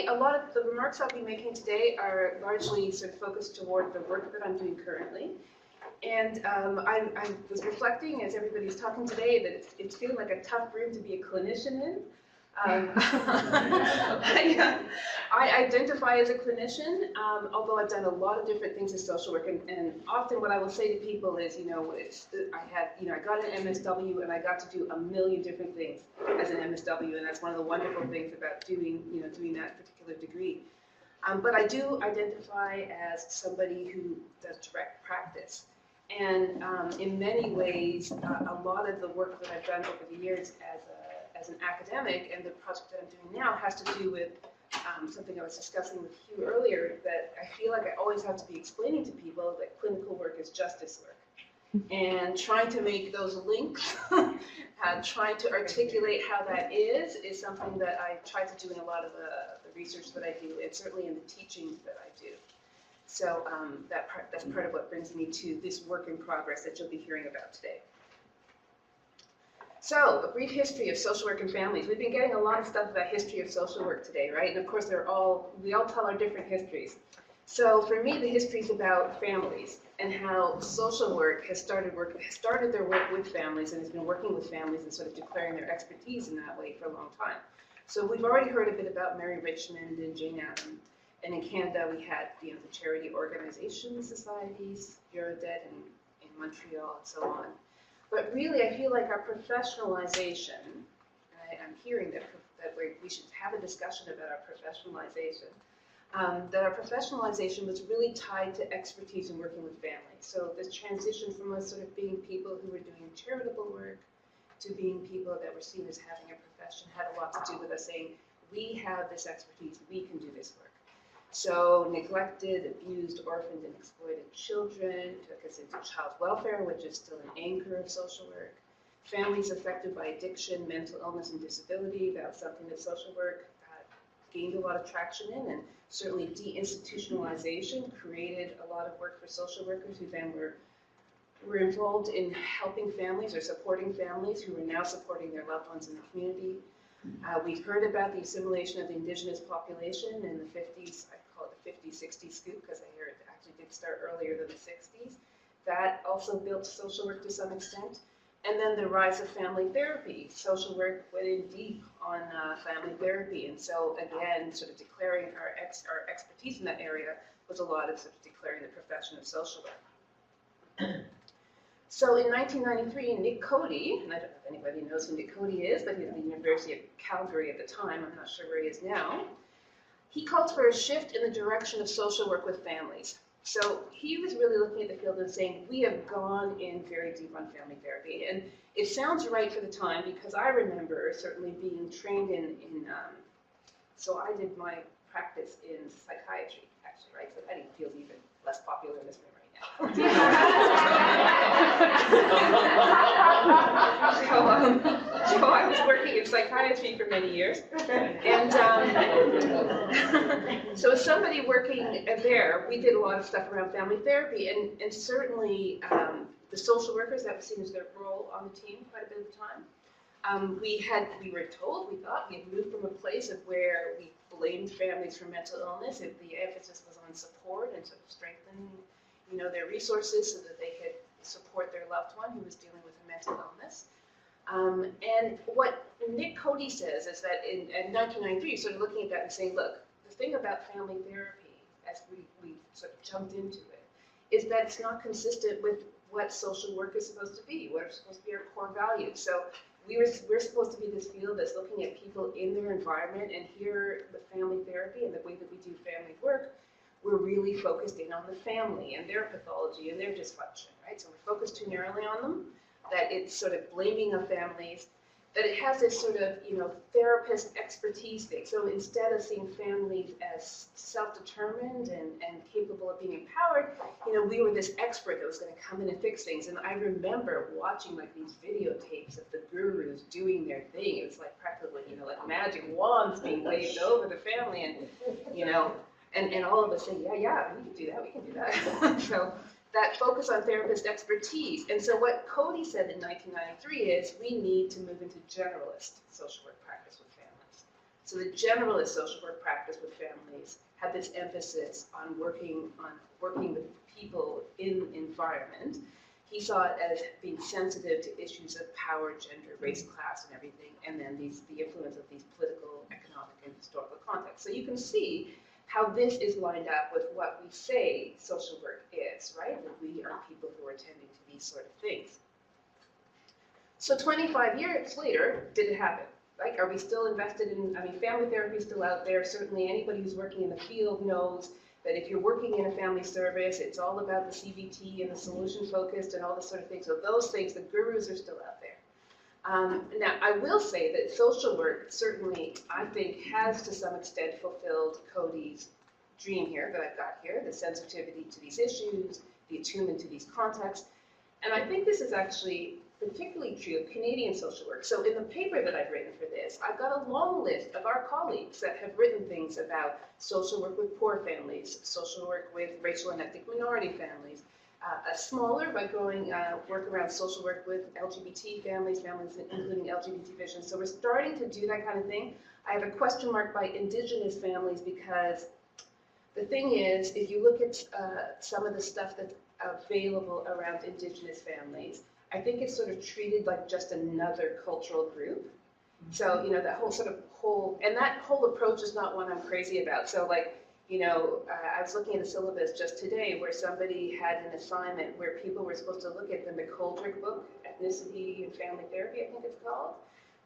a lot of the remarks I'll be making today are largely sort of focused toward the work that I'm doing currently. And I was reflecting as everybody's talking today that it's feeling like a tough room to be a clinician in. I identify as a clinician, although I've done a lot of different things in social work, and often what I will say to people is, I got an MSW and I got to do a million different things as an MSW, and that's one of the wonderful things about doing that particular degree. But I do identify as somebody who does direct practice. And in many ways, a lot of the work that I've done over the years as an academic and the project that I'm doing now has to do with something I was discussing with Hugh earlier, that I feel like I always have to be explaining to people that clinical work is justice work. And trying to make those links, trying to articulate how that is something that I try to do in a lot of the research that I do, and certainly in the teaching that I do. So that's part of what brings me to this work in progress that you'll be hearing about today. So, a brief history of social work and families. We've been getting a lot of stuff about history of social work today, right? And of course, we all tell our different histories. So for me, the history is about families and how social work has started their work with families and has been working with families and sort of declaring their expertise in that way for a long time. So we've already heard a bit about Mary Richmond and Jane Addams. And in Canada, we had the charity organization societies, Eurodebt in Montreal, and so on. But really, I feel like our professionalization, I'm hearing that we should have a discussion about our professionalization, that our professionalization was really tied to expertise in working with families. So this transition from us sort of being people who were doing charitable work to being people that were seen as having a profession had a lot to do with us saying, we have this expertise, we can do this work. So neglected, abused, orphaned, and exploited children took us into child welfare, which is still an anchor of social work. Families affected by addiction, mental illness, and disability, that was something that social work gained a lot of traction in, and certainly deinstitutionalization created a lot of work for social workers who then were involved in helping families or supporting families who were now supporting their loved ones in the community. We've heard about the assimilation of the indigenous population in the 50s. I call it the 50-60 scoop because I hear it actually did start earlier than the 60s. That also built social work to some extent. And then the rise of family therapy. Social work went in deep on family therapy. And so again, sort of declaring our expertise in that area was a lot of sort of declaring the profession of social work. So in 1993, Nick Cody, and I don't know if anybody knows who Nick Cody is, but he was at the University of Calgary at the time, I'm not sure where he is now, he called for a shift in the direction of social work with families. So he was really looking at the field and saying, we have gone in very deep on family therapy. And it sounds right for the time because I remember certainly being trained so I did my practice in psychiatry, actually, right? So that even feels even less popular in this room right now. So I was working in psychiatry for many years, and so as somebody working there, we did a lot of stuff around family therapy, and certainly the social workers, that was seen as their role on the team quite a bit of the time. We thought we had moved from a place of where we blamed families for mental illness, if the emphasis was on support and sort of strengthening their resources so that they could support their loved one who was dealing with a mental illness. And what Nick Cody says is that in 1993, sort of looking at that and saying, look, the thing about family therapy, as we sort of jumped into it, is that it's not consistent with what social work is supposed to be, what are supposed to be our core values. So we're supposed to be this field that's looking at people in their environment, and here the family therapy and the way that we do family work, we're really focused in on the family and their pathology and their dysfunction, right? So we're focused too narrowly on them, that it's sort of blaming of families, that it has this sort of, therapist expertise thing. So instead of seeing families as self-determined and capable of being empowered, we were this expert that was going to come in and fix things. And I remember watching like these videotapes of the gurus doing their thing. It was like practically, like magic wands being waved over the family, and all of us saying, yeah, we can do that. So that focus on therapist expertise. And so what Cody said in 1993 is we need to move into generalist social work practice with families. So the generalist social work practice with families had this emphasis on working with people in environment. He saw it as being sensitive to issues of power, gender, race, class, and everything, and then the influence of these political, economic, and historical contexts. So you can see how this is lined up with what we say social work is, right? That we are people who are tending to these sort of things. So 25 years later, did it happen? Like, are we still invested in, I mean, family therapy is still out there. Certainly anybody who's working in the field knows that if you're working in a family service, it's all about the CBT and the solution focused and all this sort of thing. So those things, the gurus are still out there. Now, I will say that social work certainly, I think, has to some extent fulfilled Cody's dream here that I've got here, the sensitivity to these issues, the attunement to these contexts. And I think this is actually particularly true of Canadian social work. So in the paper that I've written for this, I've got a long list of our colleagues that have written things about social work with poor families, social work with racial and ethnic minority families, a smaller but growing work around social work with LGBT families, including LGBT vision. So we're starting to do that kind of thing. I have a question mark by Indigenous families because the thing is, if you look at some of the stuff that's available around Indigenous families, I think it's sort of treated like just another cultural group. So, you know, that whole and that whole approach is not one I'm crazy about. So like, you know, I was looking at a syllabus just today where somebody had an assignment where people were supposed to look at the McColdrick book, Ethnicity and Family Therapy, I think it's called.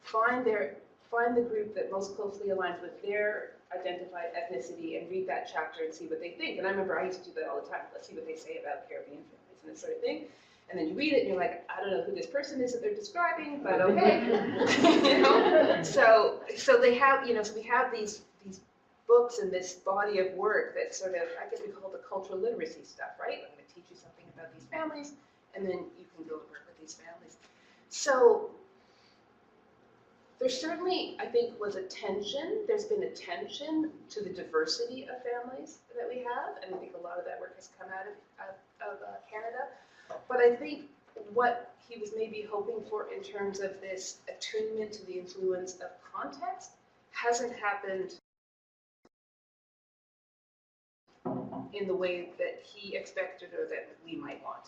Find the group that most closely aligns with their identified ethnicity and read that chapter and see what they think. And I remember I used to do that all the time. Let's see what they say about Caribbean families and this sort of thing. And then you read it and you're like, I don't know who this person is that they're describing, but okay. You know? So they have, you know, so we have these books and this body of work that sort of, I guess we call it the cultural literacy stuff, right? I'm going to teach you something about these families, and then you can go work with these families. So there certainly, I think, was a tension. There's been a tension to the diversity of families that we have, and I think a lot of that work has come out of Canada. But I think what he was maybe hoping for in terms of this attunement to the influence of context hasn't happened in the way that he expected or that we might want.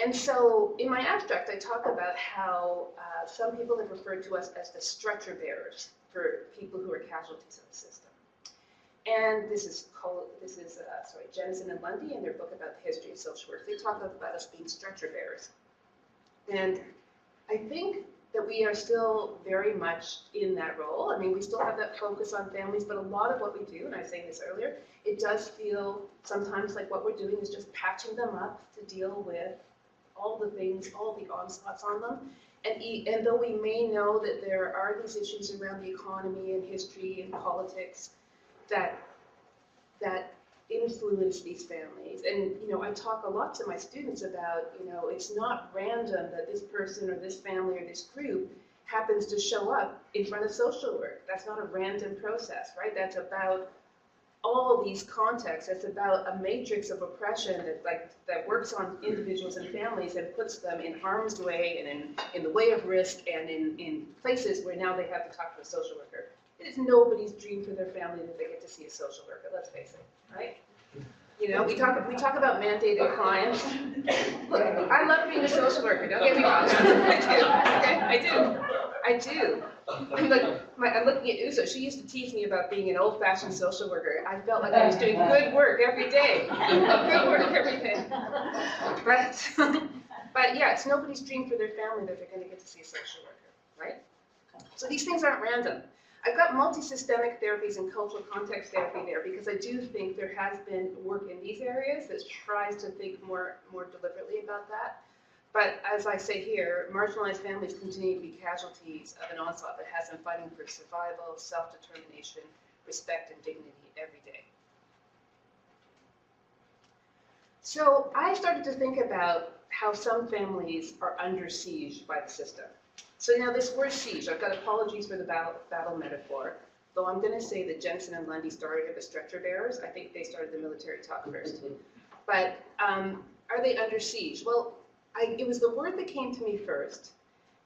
And so in my abstract, I talk about how some people have referred to us as the stretcher bearers for people who are casualties of the system. And this is Jensen and Lundy in their book about the history of social work. They talk about us being stretcher bearers. And I think that we are still very much in that role. I mean, we still have that focus on families, but a lot of what we do, and I was saying this earlier, it does feel sometimes like what we're doing is just patching them up to deal with all the things, all the onslaughts on them. And though we may know that there are these issues around the economy and history and politics that influence these families. And, you know, I talk a lot to my students about, you know, it's not random that this person or this family or this group happens to show up in front of social work. That's not a random process, right? That's about all these contexts. It's about a matrix of oppression that works on individuals and families and puts them in harm's way and in the way of risk and in places where now they have to talk to a social worker. It is nobody's dream for their family that they get to see a social worker, let's face it, right? You know, we talk about mandated clients. Look, I love being a social worker, don't get me wrong. I do. I'm looking at Uso. She used to tease me about being an old-fashioned social worker. I felt like I was doing good work every day. Good work every day. But yeah, it's nobody's dream for their family that they're going to get to see a social worker, right? So these things aren't random. I've got multi-systemic therapies and cultural context therapy there because I do think there has been work in these areas that tries to think more deliberately about that. But as I say here, marginalized families continue to be casualties of an onslaught that has them fighting for survival, self-determination, respect, and dignity every day. So I started to think about how some families are under siege by the system. So now this word siege, I've got apologies for the battle metaphor, though I'm going to say that Jensen and Lundy started as stretcher bearers. I think they started the military talk first. But are they under siege? Well, it was the word that came to me first.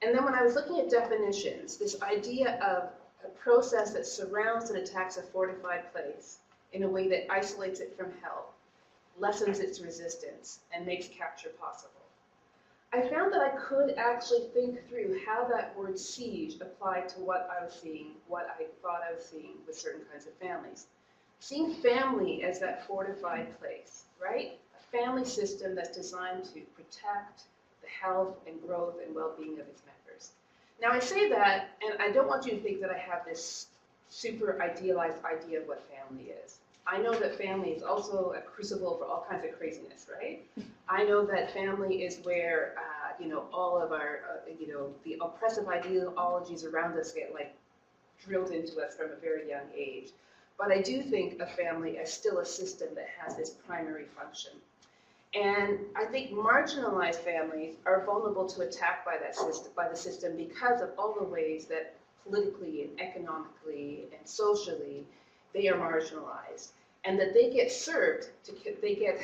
And then when I was looking at definitions, this idea of a process that surrounds and attacks a fortified place in a way that isolates it from help, lessens its resistance, and makes capture possible. I found that I could actually think through how that word siege applied to what I was seeing, what I thought I was seeing with certain kinds of families. Seeing family as that fortified place, right? A family system that's designed to protect the health and growth and well-being of its members. Now I say that, and I don't want you to think that I have this super idealized idea of what family is. I know that family is also a crucible for all kinds of craziness, right? I know that family is where, all of our, the oppressive ideologies around us get like drilled into us from a very young age. But I do think of family as still a system that has this primary function. And I think marginalized families are vulnerable to attack by that system, by the system, because of all the ways that politically and economically and socially they are marginalized, and that they get served, they get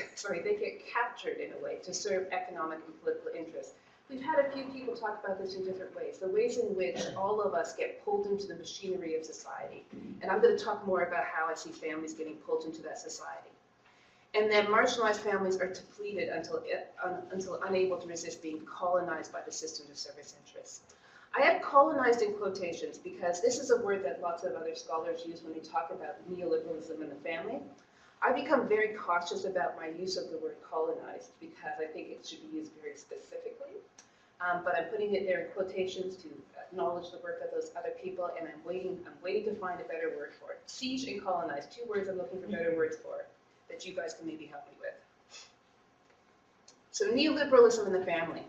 captured in a way to serve economic and political interests. We've had a few people talk about this in different ways, the ways in which all of us get pulled into the machinery of society. And I'm going to talk more about how I see families getting pulled into that society. And then marginalized families are depleted until unable to resist being colonized by the systems of service interests. I have colonized in quotations because this is a word that lots of other scholars use when they talk about neoliberalism in the family. I've become very cautious about my use of the word colonized because I think it should be used very specifically. But I'm putting it there in quotations to acknowledge the work of those other people, and I'm waiting to find a better word for it. Siege and colonize, two words I'm looking for better words for that you guys can maybe help me with. So neoliberalism in the family.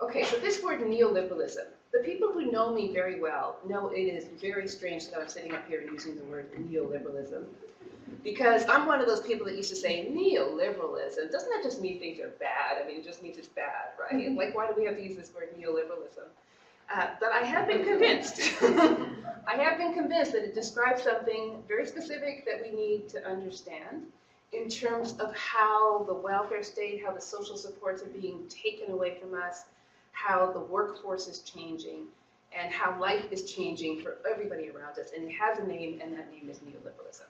Okay, so this word neoliberalism, the people who know me very well know it is very strange that I'm sitting up here using the word neoliberalism. Because I'm one of those people that used to say, neoliberalism, doesn't that just mean things are bad? I mean, it just means it's bad, right? Like, why do we have to use this word neoliberalism? But I have been convinced. I have been convinced that it describes something very specific that we need to understand in terms of how the welfare state, how the social supports are being taken away from us, how the workforce is changing, and how life is changing for everybody around us. And it has a name, and that name is neoliberalism.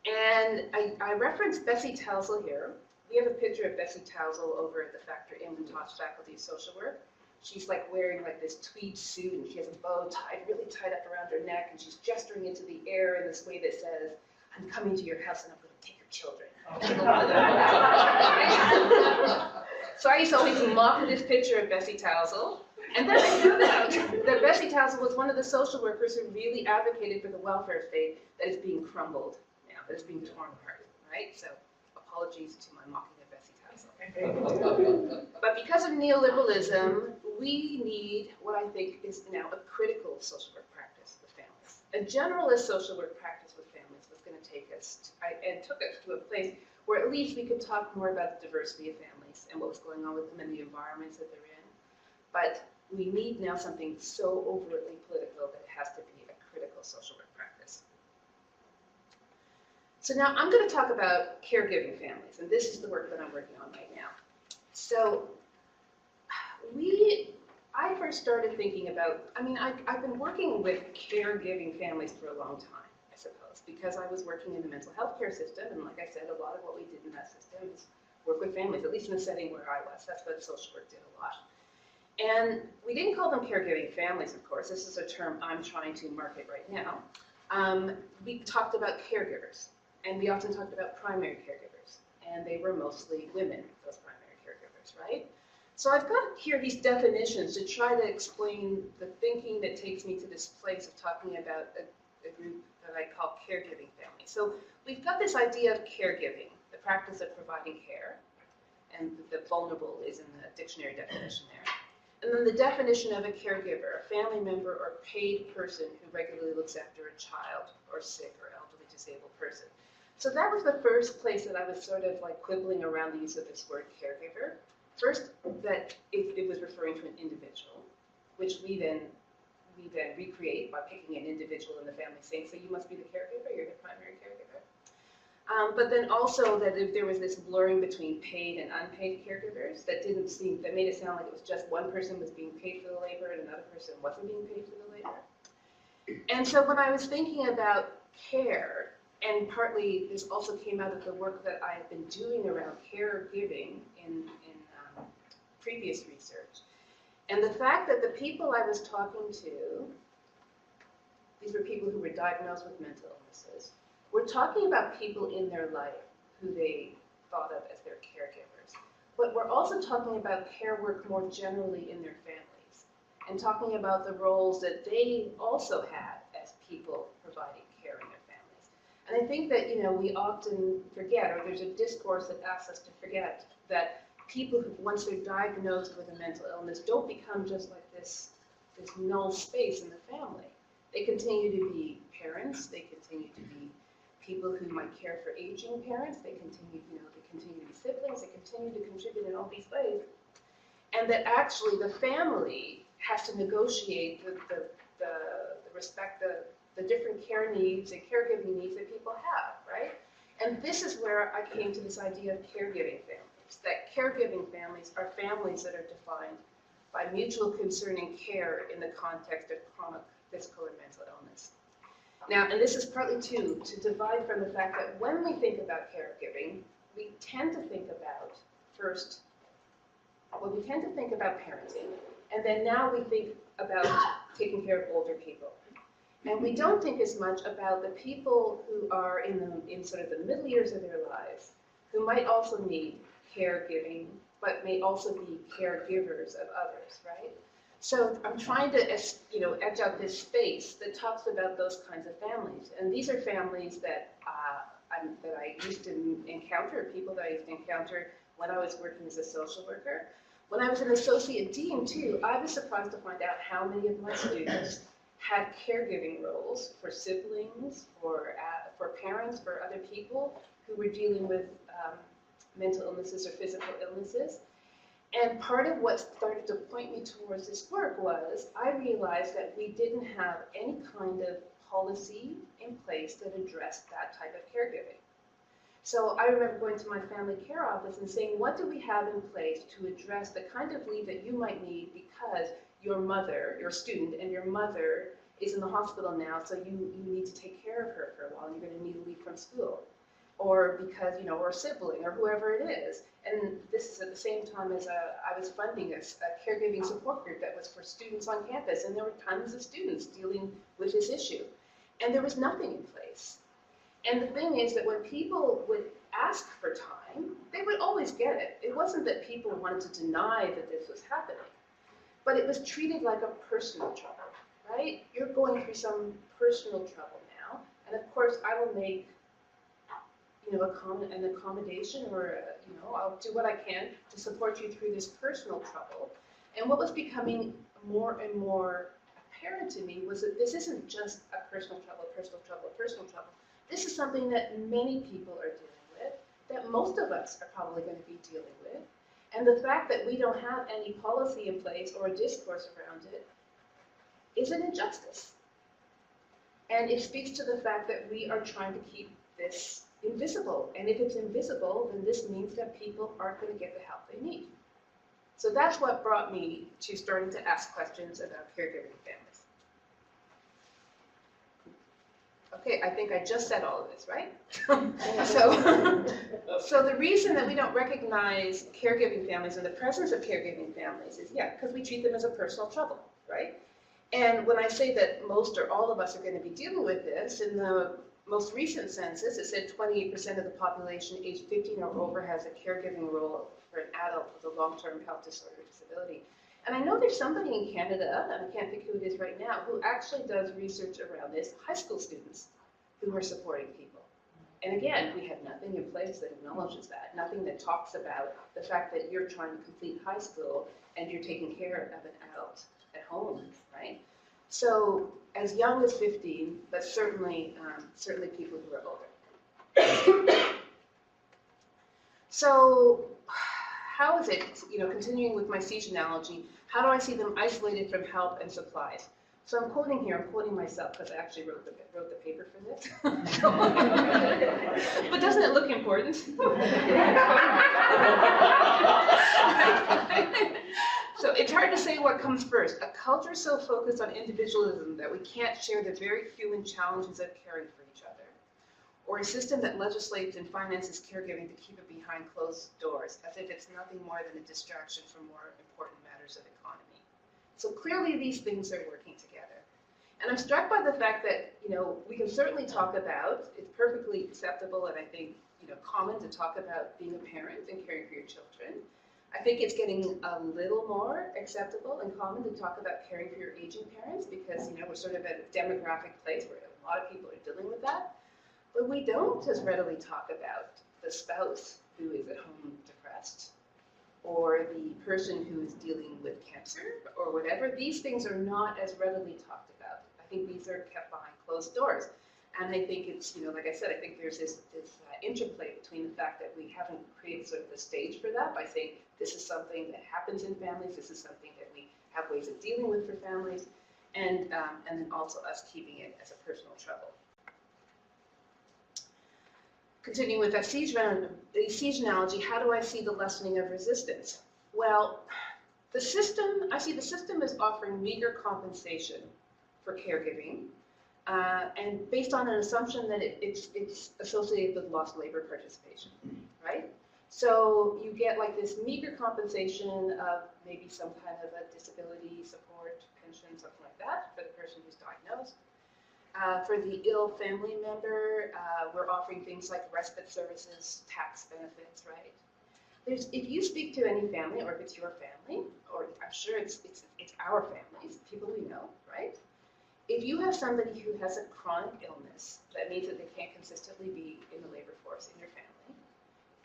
And I referenced Bessie Tousell here. We have a picture of Bessie Tousell over at the Factor Inland-Tosh Faculty of Social Work. She's like wearing like this tweed suit, and she has a bow tied really tight up around her neck, and she's gesturing into the air in this way that says, "I'm coming to your house and I'm going to take your children." So I used to always mock this picture of Bessie Tousell. And then I found out that Bessie Tousell was one of the social workers who really advocated for the welfare state that is being crumbled now, that is being torn apart, right? So apologies to my mocking of Bessie Tousell. But because of neoliberalism, we need what I think is now a critical social work practice with families. A generalist social work practice with families was going to take us, and took us to a place where at least we could talk more about the diversity of families and what was going on with them and the environments that they're in. But we need now something so overtly political that it has to be a critical social work practice. So now I'm going to talk about caregiving families, and this is the work that I'm working on right now. So I first started thinking about, I've been working with caregiving families for a long time, I suppose, because I was working in the mental health care system, and like I said, a lot of what we did in that system is work with families, at least in the setting where I was. That's what social work did a lot. And we didn't call them caregiving families, of course. This is a term I'm trying to market right now. We talked about caregivers, and we often talked about primary caregivers, and they were mostly women, those primary caregivers, right? So I've got here these definitions to try to explain the thinking that takes me to this place of talking about a group that I call caregiving families. So we've got this idea of caregiving, the practice of providing care, and the vulnerable is in the dictionary definition there. And then the definition of a caregiver, a family member or paid person who regularly looks after a child or sick or elderly disabled person. So that was the first place that I was sort of like quibbling around the use of this word caregiver. First, that it was referring to an individual, which we then recreate by picking an individual in the family, saying, so you must be the caregiver, you're the primary caregiver. But then also that there was this blurring between paid and unpaid caregivers that made it sound like it was just one person was being paid for the labor and another person wasn't being paid for the labor. And so when I was thinking about care, and partly this also came out of the work that I've been doing around caregiving in previous research, and the fact that the people I was talking to, these were people who were diagnosed with mental illnesses, were talking about people in their life who they thought of as their caregivers. But we're also talking about care work more generally in their families, and talking about the roles that they also had as people providing care in their families. And I think that, we often forget, or there's a discourse that asks us to forget, that people who, once they're diagnosed with a mental illness, don't become just like this null space in the family. They continue to be parents, they continue to be people who might care for aging parents, they continue to be siblings, they continue to contribute in all these ways. And that actually the family has to negotiate the different care needs and caregiving needs that people have, right? And this is where I came to this idea of caregiving families, that caregiving families are families that are defined by mutual concern and care in the context of chronic physical or mental illness. Now, and this is partly too, to divide from the fact that when we think about caregiving, we tend to think about parenting, and then now we think about taking care of older people. And we don't think as much about the people who are in sort of the middle years of their lives, who might also need caregiving, but may also be caregivers of others, right? So I'm trying to, etch out this space that talks about those kinds of families. And these are families that I used to encounter, people that I used to encounter when I was working as a social worker. When I was an associate dean too, I was surprised to find out how many of my students had caregiving roles for siblings, for parents, for other people who were dealing with mental illnesses or physical illnesses. And part of what started to point me towards this work was I realized that we didn't have any kind of policy in place that addressed that type of caregiving. So I remember going to my family care office and saying, what do we have in place to address the kind of leave that you might need because your mother, your student, and your mother is in the hospital now, so you need to take care of her for a while, and you're going to need to leave from school. Or because, or a sibling, or whoever it is. And this is at the same time as I was funding a caregiving support group that was for students on campus, and there were tons of students dealing with this issue. And there was nothing in place. And the thing is that when people would ask for time, they would always get it. It wasn't that people wanted to deny that this was happening, but it was treated like a personal trouble, right? You're going through some personal trouble now, and of course I will make an accommodation, or I'll do what I can to support you through this personal trouble. And what was becoming more and more apparent to me was that this isn't just a personal trouble. This is something that many people are dealing with, that most of us are probably going to be dealing with. And the fact that we don't have any policy in place or a discourse around it is an injustice. And it speaks to the fact that we are trying to keep this invisible. And if it's invisible, then this means that people aren't going to get the help they need. So that's what brought me to starting to ask questions about caregiving families. Okay, I think I just said all of this, right? So the reason that we don't recognize caregiving families and the presence of caregiving families is, because we treat them as a personal trouble, right? And when I say that most or all of us are going to be dealing with this, in the most recent census, it said 28% of the population aged 15 or over has a caregiving role for an adult with a long-term health disorder or disability. And I know there's somebody in Canada, and I can't think who it is right now, who actually does research around this, high school students who are supporting people. And again, we have nothing in place that acknowledges that, nothing that talks about the fact that you're trying to complete high school and you're taking care of an adult at home, right? So as young as 15, but certainly people who are older. So how is it, continuing with my siege analogy, how do I see them isolated from help and supplies? So I'm quoting myself because I actually wrote the paper for this. But doesn't it look important? So It's hard to say what comes first. A culture so focused on individualism that we can't share the very human challenges of caring for each other, or a system that legislates and finances caregiving to keep it behind closed doors, as if it's nothing more than a distraction from more important matters of economy. So clearly these things are working together. And I'm struck by the fact that, we can certainly talk about, it's perfectly acceptable and I think, common to talk about being a parent and caring for your children. I think it's getting a little more acceptable and common to talk about caring for your aging parents because, we're sort of at a demographic place where a lot of people are dealing with that. But we don't as readily talk about the spouse who is at home depressed or the person who is dealing with cancer or whatever. These things are not as readily talked about. I think these are kept behind closed doors. And I think it's, like I said, I think there's this interplay between the fact that we haven't created sort of the stage for that by saying this is something that happens in families, this is something that we have ways of dealing with for families, and then also us keeping it as a personal trouble. Continuing with that siege analogy, how do I see the lessening of resistance? Well, I see the system is offering meager compensation for caregiving, and based on an assumption that it's associated with lost labor participation, right? So you get like this meager compensation of maybe some kind of a disability support, pension, something like that for the person who's diagnosed. For the ill family member, we're offering things like respite services, tax benefits, right? If you speak to any family, or if it's your family, or I'm sure it's our families, people we know, right? If you have somebody who has a chronic illness, that means that they can't consistently be in the labor force in your family,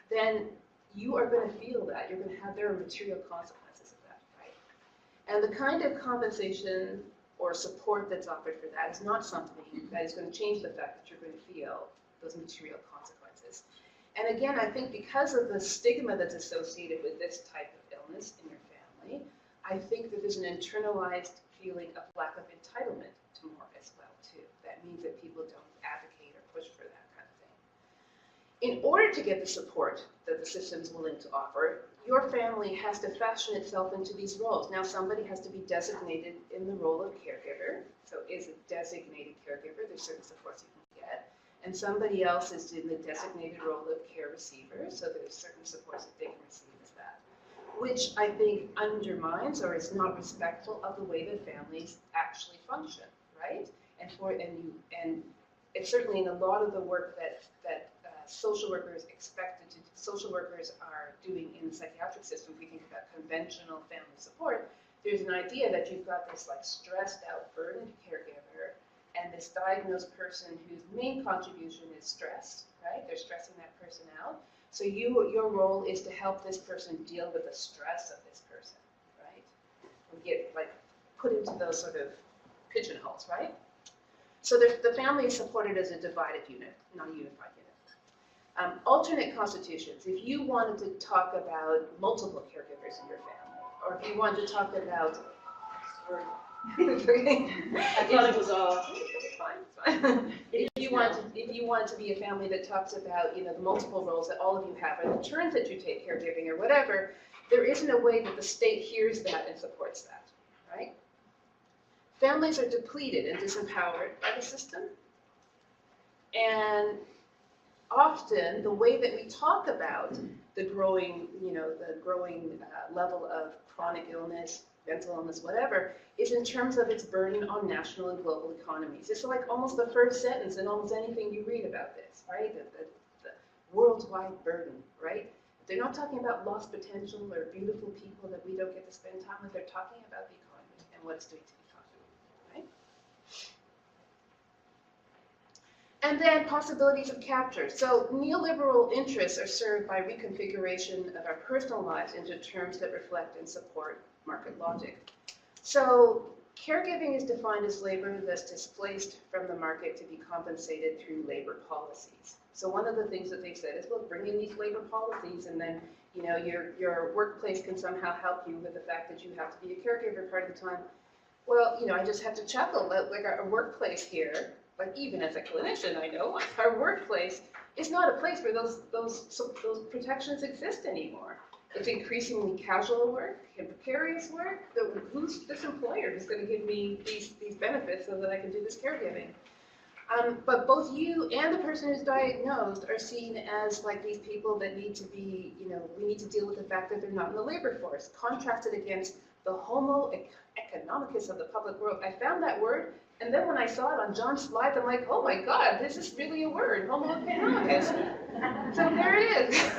then you are going to feel that. You're going to have their material consequences of that, right? And the kind of compensation or support that's offered for that is not something that is going to change the fact that you're going to feel those material consequences. And again, I think because of the stigma that's associated with this type of illness in your family, I think that there's an internalized feeling of lack of entitlement to more as well, too. That means that people don't advocate or push for that kind of thing. In order to get the support that the system's willing to offer, your family has to fashion itself into these roles. Now, somebody has to be designated in the role of caregiver. So is a designated caregiver. There's certain supports you can get. And somebody else is in the designated role of care receiver. So there's certain supports that they can receive as that, which I think undermines or is not respectful of the way that families actually function, right? And it's certainly in a lot of the work that social workers are doing in the psychiatric system. If we think about conventional family support, there's an idea that you've got this like stressed out, burdened caregiver and this diagnosed person whose main contribution is stress, right? They're stressing that person out. So your role is to help this person deal with the stress of this person, right? And get like put into those sort of pigeonholes, right? So the family is supported as a divided unit, not a unified unit. Alternate constitutions. If you wanted to talk about multiple caregivers in your family, or if you wanted to talk about, I thought it was all. It's fine. If you want to be a family that talks about the multiple roles that all of you have, or the turns that you take caregiving, or whatever, there isn't a way that the state hears that and supports that, right? Families are depleted and disempowered by the system, and often the way that we talk about the growing level of chronic illness, mental illness, whatever, is in terms of its burden on national and global economies. It's like almost the first sentence in almost anything you read about this, right? The worldwide burden, right? They're not talking about lost potential or beautiful people that we don't get to spend time with. They're talking about the economy and what it's doing to the economy, right? And then possibilities of capture. So neoliberal interests are served by reconfiguration of our personal lives into terms that reflect and support market logic. So caregiving is defined as labor that's displaced from the market to be compensated through labor policies. So one of the things that they said is, well, bring in these labor policies, and then your workplace can somehow help you with the fact that you have to be a caregiver part of the time. Well, I just have to chuckle that like our workplace here, like even as a clinician, I know our workplace is not a place where those protections exist anymore. It's increasingly casual work and precarious work. Who's this employer who's going to give me these benefits so that I can do this caregiving? But both you and the person who's diagnosed are seen as like these people that need to be, we need to deal with the fact that they're not in the labor force, contrasted against the homo economicus of the public world. I found that word, and then when I saw it on John's slides, I'm like, oh my God, this is really a word, homo economicus. So there it is.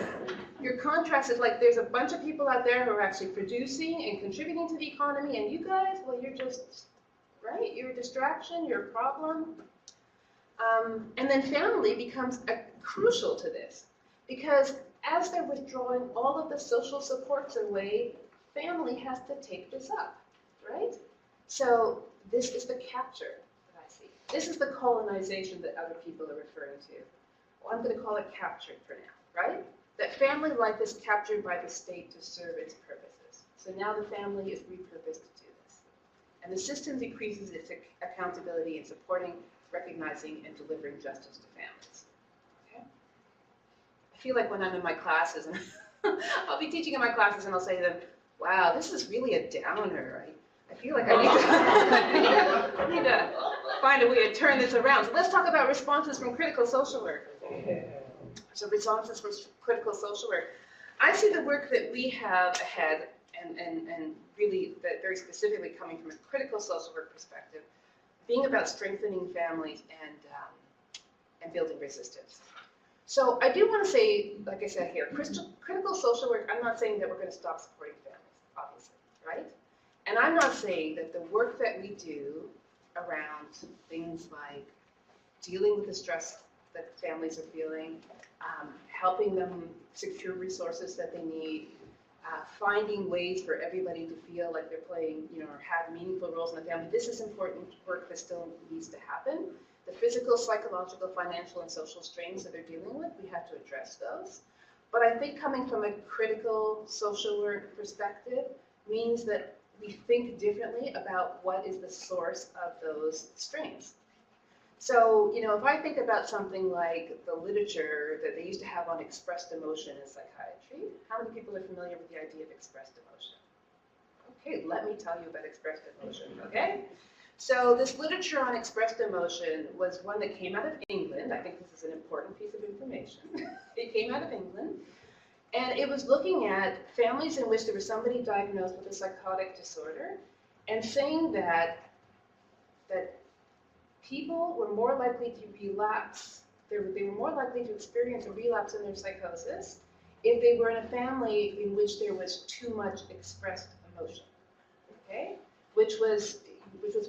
Your contrast is like there's a bunch of people out there who are actually producing and contributing to the economy, and you guys, well, you're just, right? You're a distraction, you're a problem. And then family becomes crucial to this, because as they're withdrawing all of the social supports away, family has to take this up, right? So this is the capture that I see. This is the colonization that other people are referring to. Well, I'm going to call it captured for now, right? That family life is captured by the state to serve its purposes. So now the family is repurposed to do this. And the system decreases its accountability in supporting, recognizing, and delivering justice to families. Okay? I feel like when I'm in my classes, and I'll be teaching in my classes, and I'll say to them, wow, this is really a downer. I feel like I need to find a way to turn this around. So let's talk about responses from critical social work. So responses from critical social work. I see the work that we have ahead, and really that very specifically coming from a critical social work perspective, being about strengthening families and building resistance. So I do want to say, like I said here, critical social work, I'm not saying that we're going to stop supporting families, obviously, right? And I'm not saying that the work that we do around things like dealing with the stress that families are feeling, helping them secure resources that they need, finding ways for everybody to feel like they're playing, or have meaningful roles in the family. This is important work that still needs to happen. The physical, psychological, financial, and social strains that they're dealing with, we have to address those. But I think coming from a critical social work perspective means that we think differently about what is the source of those strains. So, if I think about something like the literature that they used to have on expressed emotion in psychiatry, how many people are familiar with the idea of expressed emotion? Okay, let me tell you about expressed emotion, okay? So this literature on expressed emotion was one that came out of England. I think this is an important piece of information. It came out of England, and it was looking at families in which there was somebody diagnosed with a psychotic disorder, and saying that people were more likely to relapse, they were more likely to experience a relapse in their psychosis if they were in a family in which there was too much expressed emotion, okay? Which was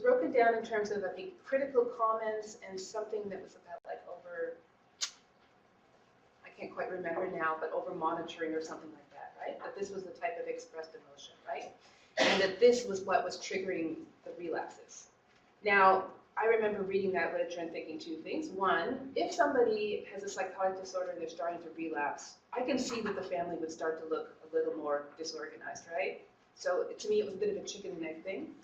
broken down in terms of, I think, critical comments and something that was about like over, I can't quite remember now, but over monitoring or something like that, right? That this was the type of expressed emotion, right? And that this was what was triggering the relapses. Now, I remember reading that literature and thinking two things. One, if somebody has a psychotic disorder and they're starting to relapse, I can see that the family would start to look a little more disorganized, right? So to me, it was a bit of a chicken and egg thing.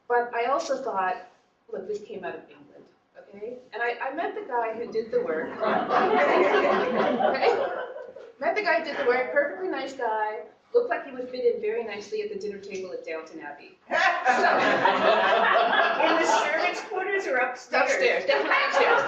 But I also thought, look, this came out of England, okay? And I met the guy who did the work. Okay? Met the guy who did the work, perfectly nice guy. Looked like he would fit in very nicely at the dinner table at Downton Abbey. In the servants' quarters or upstairs? Upstairs, definitely upstairs,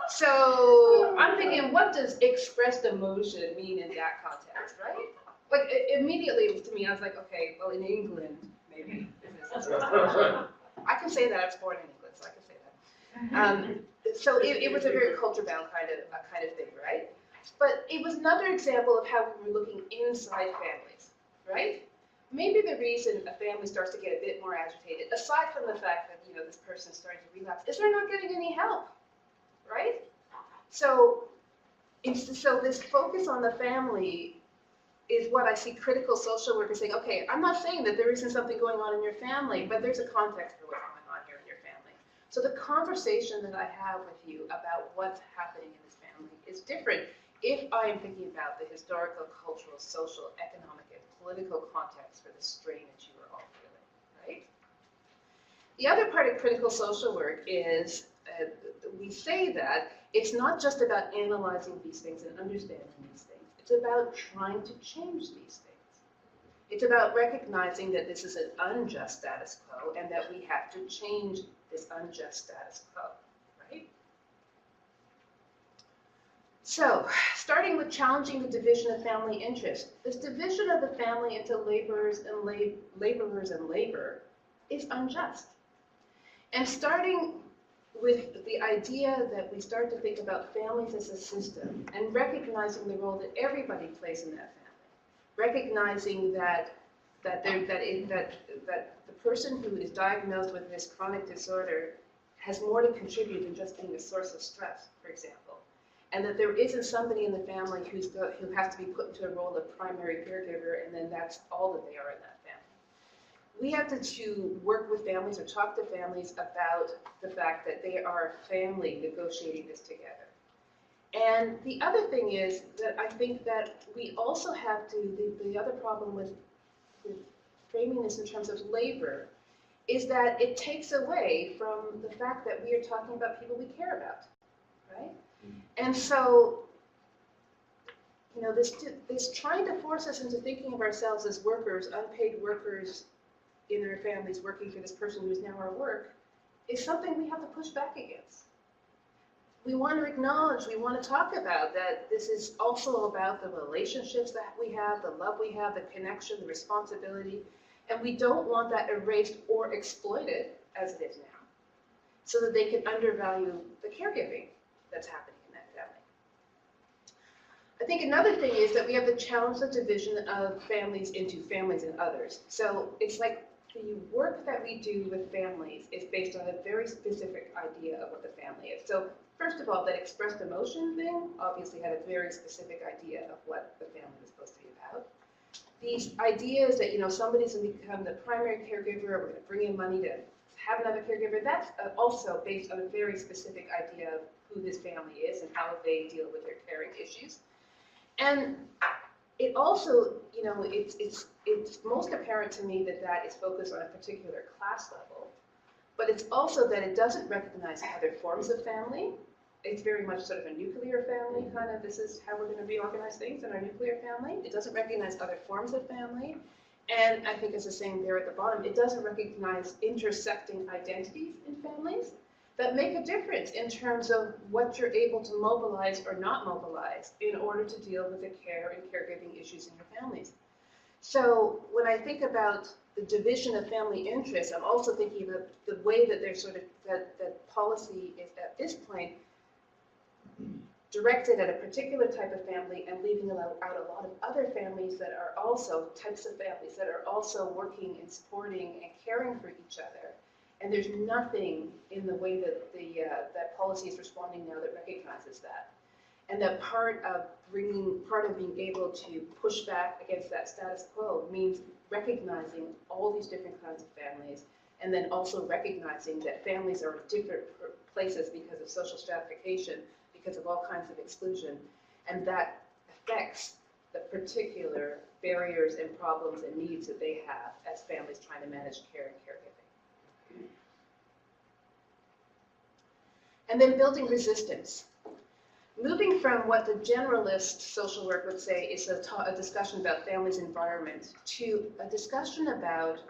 So I'm thinking, what does expressed emotion mean in that context, right? Like immediately it was to me, I was like, okay, well in England, maybe this is expressed emotion. I can say that, I was born in England, so I can say that. So it was a very culture-bound kind of thing, right? But it was another example of how we were looking inside families, right? Maybe the reason a family starts to get a bit more agitated, aside from the fact that, this person is starting to relapse, is they're not getting any help, right? So this focus on the family is what I see critical social workers saying, okay, I'm not saying that there isn't something going on in your family, but there's a context for what's going on here in your family. So the conversation that I have with you about what's happening in this family is different if I am thinking about the historical, cultural, social, economic, and political context for the strain that you are all feeling, right? The other part of critical social work is we say that it's not just about analyzing these things and understanding these things. It's about trying to change these things. It's about recognizing that this is an unjust status quo and that we have to change this unjust status quo, right? So, starting with challenging the division of family interest. This division of the family into laborers and labor is unjust. And starting with the idea that we start to think about families as a system and recognizing the role that everybody plays in that family, recognizing that the person who is diagnosed with this chronic disorder has more to contribute than just being a source of stress, for example, and that there isn't somebody in the family who has to be put into a role of primary caregiver and then that's all that they are in that family. We have to work with families or talk to families about the fact that they are a family negotiating this together. And the other thing is that I think that we also have to, the other problem with framing this in terms of labor is that it takes away from the fact that we are talking about people we care about, right? And so, you know, this trying to force us into thinking of ourselves as workers, unpaid workers in their families working for this person who is now our work, is something we have to push back against. We want to acknowledge, we want to talk about that this is also about the relationships that we have, the love we have, the connection, the responsibility, and we don't want that erased or exploited as it is now, so that they can undervalue the caregiving that's happening in that family. I think another thing is that we have to challenge the division of families into families and others. So it's like the work that we do with families is based on a very specific idea of what the family is. So first of all, that expressed emotion thing obviously had a very specific idea of what the family was supposed to be about. These ideas that, you know, somebody's going to become the primary caregiver, or we're going to bring in money to have another caregiver, that's also based on a very specific idea of who this family is and how they deal with their caring issues. And it also, you know, it's most apparent to me that that is focused on a particular class level, but it's also that it doesn't recognize other forms of family. It's very much sort of a nuclear family, kind of, this is how we're going to reorganize things in our nuclear family. It doesn't recognize other forms of family. And I think, as the saying there at the bottom, it doesn't recognize intersecting identities in families that make a difference in terms of what you're able to mobilize or not mobilize in order to deal with the care and caregiving issues in your families. So when I think about the division of family interests, I'm also thinking about the way that there's sort of, that policy is at this point directed at a particular type of family and leaving out a lot of other families that are also types of families that are also working and supporting and caring for each other. And there's nothing in the way that that policy is responding now that recognizes that. And that part of being able to push back against that status quo means recognizing all these different kinds of families, and then also recognizing that families are in different places because of social stratification, because of all kinds of exclusion, and that affects the particular barriers and problems and needs that they have as families trying to manage care and caregiving. And then building resistance. Moving from what the generalist social work would say is a discussion about families' environment to a discussion about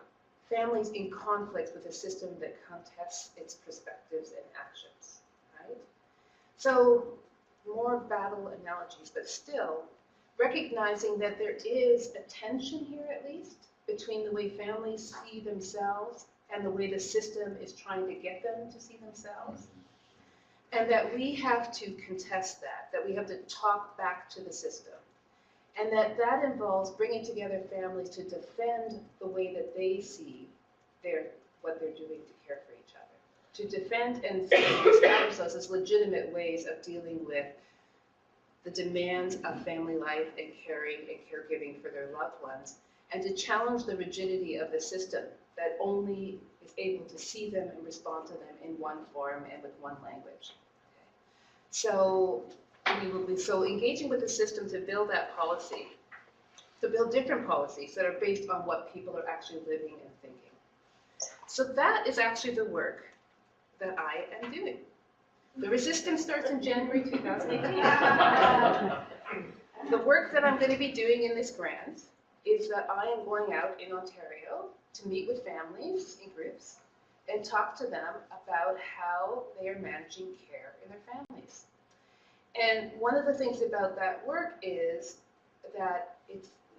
families in conflict with a system that contests its perspectives and actions, right? So more battle analogies, but still recognizing that there is a tension here, at least, between the way families see themselves and the way the system is trying to get them to see themselves. And that we have to contest that we have to talk back to the system. And that involves bringing together families to defend the way that they see what they're doing to care for each other. To defend and establish those as legitimate ways of dealing with the demands of family life and caring and caregiving for their loved ones, and to challenge the rigidity of the system that only is able to see them and respond to them in one form and with one language. Okay. So we will be engaging with the system to build that policy, to build different policies that are based on what people are actually living and thinking. So that is actually the work that I am doing. The resistance starts in January 2018. The work that that I'm going to be doing in this grant is that I am going out in Ontario to meet with families in groups and talk to them about how they are managing care in their families. And one of the things about that work is that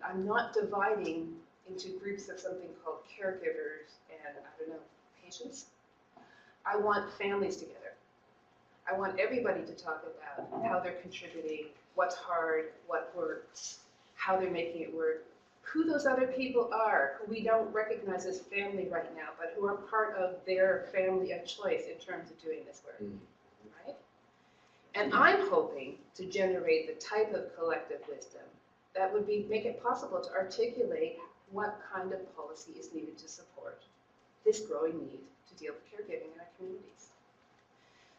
I'm not dividing into groups of something called caregivers and, patients. I want families together. I want everybody to talk about how they're contributing, what's hard, what works, how they're making it work, who those other people are, who we don't recognize as family right now, but who are part of their family of choice in terms of doing this work, right? And I'm hoping to generate the type of collective wisdom that would make it possible to articulate what kind of policy is needed to support this growing need to deal with caregiving in our communities.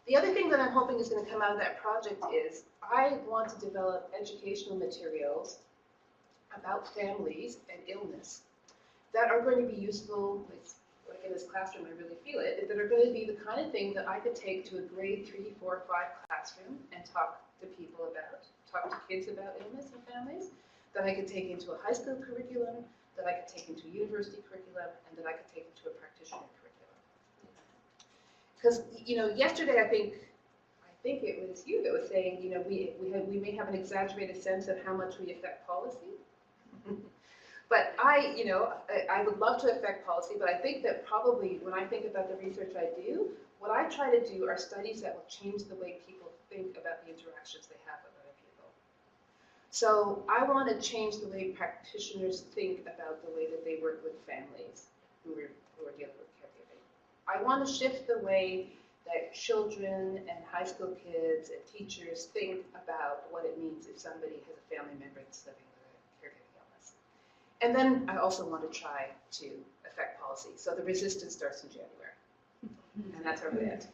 The other thing that I'm hoping is going to come out of that project is I want to develop educational materials about families and illness that are going to be useful, like in this classroom I really feel it, that are going to be the kind of thing that I could take to a grade 3, 4, 5 classroom and talk to people about, talk to kids about illness and families, that I could take into a high school curriculum, that I could take into a university curriculum, and that I could take into a practitioner curriculum. Because, yesterday I think it was you that was saying, we may have an exaggerated sense of how much we affect policy. But I would love to affect policy, but I think that probably when I think about the research I do, what I try to do are studies that will change the way people think about the interactions they have with other people. So I want to change the way practitioners think about the way that they work with families who are dealing with caregiving. I want to shift the way that children and high school kids and teachers think about what it means if somebody has a family member that's living with a caregiving illness. And then I also want to try to affect policy. So the resistance starts in January. And that's our grant.